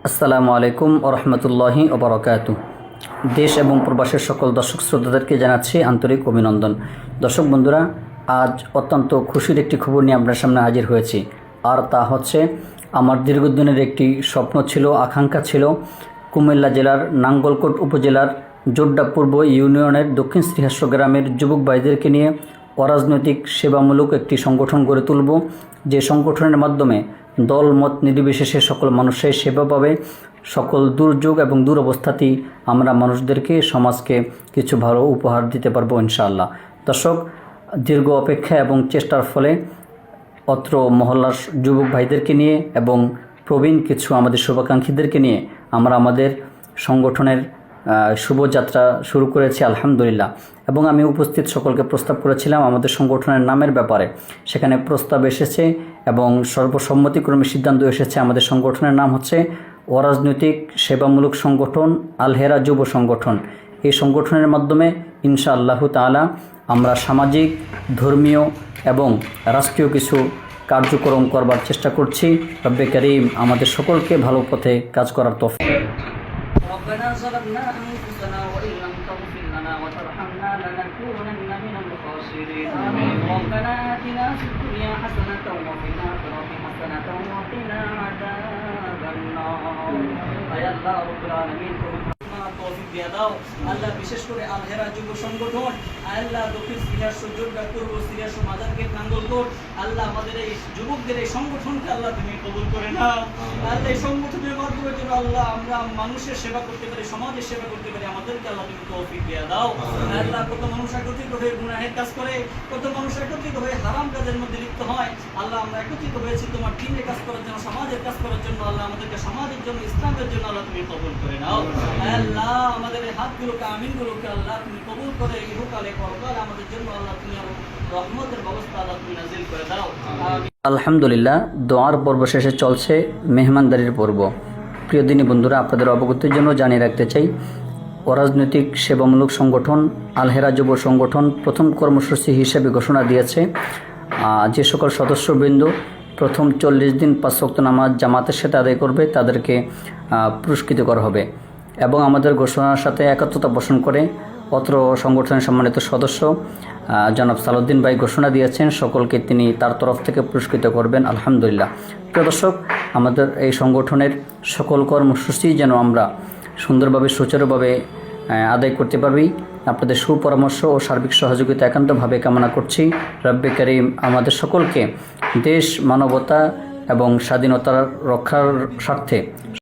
আসসালামু আলাইকুম ও রহমতুল্লাহি ও বারাকাতুহু। দেশ এবং প্রবাসের সকল দর্শক শ্রোতাদেরকে জানাচ্ছি আন্তরিক অভিনন্দন। দর্শক বন্ধুরা, আজ অত্যন্ত খুশির একটি খবর নিয়ে আপনার সামনে হাজির হয়েছি। আর তা হচ্ছে, আমার দীর্ঘদিনের একটি স্বপ্ন ছিল, আকাঙ্ক্ষা ছিল, কুমিল্লা জেলার নাঙ্গলকোট উপজেলার জোড্ডা পূর্ব ইউনিয়নের দক্ষিণ শ্রীহাস্য গ্রামের যুবক ভাইদেরকে নিয়ে অরাজনৈতিক সেবামূলক একটি সংগঠন গড়ে তুলব, যে সংগঠনের মাধ্যমে দল মত নির্বিশেষে সকল মানুষের সেবা পাবে। সকল দুর্যোগ এবং দুরবস্থাতেই আমরা মানুষদেরকে, সমাজকে কিছু ভালো উপহার দিতে পারবো ইনশাআল্লাহ। দর্শক, দীর্ঘ অপেক্ষা এবং চেষ্টার ফলে অত্র মহল্লার যুবক ভাইদেরকে নিয়ে এবং প্রবীণ কিছু আমাদের শুভাকাঙ্ক্ষীদেরকে নিয়ে আমরা আমাদের সংগঠনের শুভযাত্রা শুরু করেছি আলহামদুলিল্লাহ। এবং আমি উপস্থিত সকলকে প্রস্তাব করেছিলাম আমাদের সংগঠনের নামের ব্যাপারে। সেখানে প্রস্তাব এসেছে এবং সর্বসম্মতিক্রমে সিদ্ধান্ত এসেছে, আমাদের সংগঠনের নাম হচ্ছে অরাজনৈতিক সেবামূলক সংগঠন আল-হেরা যুব সংগঠন। এই সংগঠনের মাধ্যমে ইনশাআল্লাহু তাআলা আমরা সামাজিক, ধর্মীয় এবং রাষ্ট্রীয় কিছু কার্যক্রম করবার চেষ্টা করছি। রব্বে করিম আমাদের সকলকে ভালো পথে কাজ করার তৌফিক। ربنا ظلمنا أنفسنا وإن لم تغفر لنا وترحمنا لنكونن من الخاسرين. ربنا آتنا في الدنيا حسنة وفي الآخرة حسنة وقنا عذاب النار. يا الله رب العالمين তৌফিক দিয়ে দাও আল্লাহ। বিশেষ করে আল-হেরা যুব সংগঠন আল্লাহ, দক্ষিণ শ্রীহাস্য জোড্ডা পূর্ব শ্রীহাস্য মাজারগেট নাঙ্গলকোট আল্লাহ, আমাদের এই যুবকদের এই সংগঠনকে আল্লাহ তুমি কবুল করে নাও। আল্লাহ, এই সংগঠনের মাধ্যমে যেন আল্লাহ আমরা মানুষের সেবা করতে পারি, সমাজের সেবা করতে পারি, আমাদেরকে আল্লাহ তুমি তৌফিক দিয়ে দাও আল্লাহ। কত মানুষ একত্রিত হয়ে গুনাহের কাজ করে, কত মানুষ একত্রিত হয়ে হারাম কাজের মধ্যে লিপ্ত হয়। আল্লাহ, আমরা একত্রিত হয়েছি তোমার দ্বীনের কাজ করার জন্য, সমাজের কাজ করার জন্য। আল্লাহ, আমাদেরকে সমাজের জন্য, ইসলামের জন্য আল্লাহ তুমি কবুল করে নাও আল্লাহ। আমাদের এই হাতগুলোকে, আমিনগুলোকে আল্লাহ তুমি কবুল করে ইহকালে পরকালে আমাদের জন্য আল্লাহ তুমি রহমতের ব্যবস্থা আল্লাহ তুমি নাজিল করে দাও। আলহামদুলিল্লাহ, দোয়ার পর্ব শেষে চলছে মেহমানদারির পর্ব। প্রিয় দিনী বন্ধুরা, আপনাদের অবগতির জন্য জানিয়ে রাখতে চাই, অরাজনৈতিক সেবামূলক সংগঠন আল-হেরা যুব সংগঠন প্রথম কর্মসূচি হিসেবে ঘোষণা দিয়েছে, যে সকল সদস্যবৃন্দ প্রথম 40 দিন 5 ওয়াক্ত নামাজ জামাতের সাথে আদায় করবে তাদেরকে পুরস্কৃত করা হবে। এবং আমাদের ঘোষণার সাথে একাত্মতা পোষণ করে অত্র সংগঠনের সম্মানিত সদস্য জনাব সালাউদ্দিন ভাই ঘোষণা দিয়েছেন, সকলকে তিনি তার তরফ থেকে পুরস্কৃত করবেন আলহামদুলিল্লাহ। প্রিয় দর্শক, আমাদের এই সংগঠনের সকল কর্মসূচি যেন আমরা সুন্দরভাবে, সুচারুভাবে আদায় করতে পারি, আপনাদের সুপরামর্শ ও সার্বিক সহযোগিতা একান্তভাবে কামনা করছি। রব্বে করিম আমাদের সকলকে দেশ, মানবতা এবং স্বাধীনতার রক্ষার স্বার্থে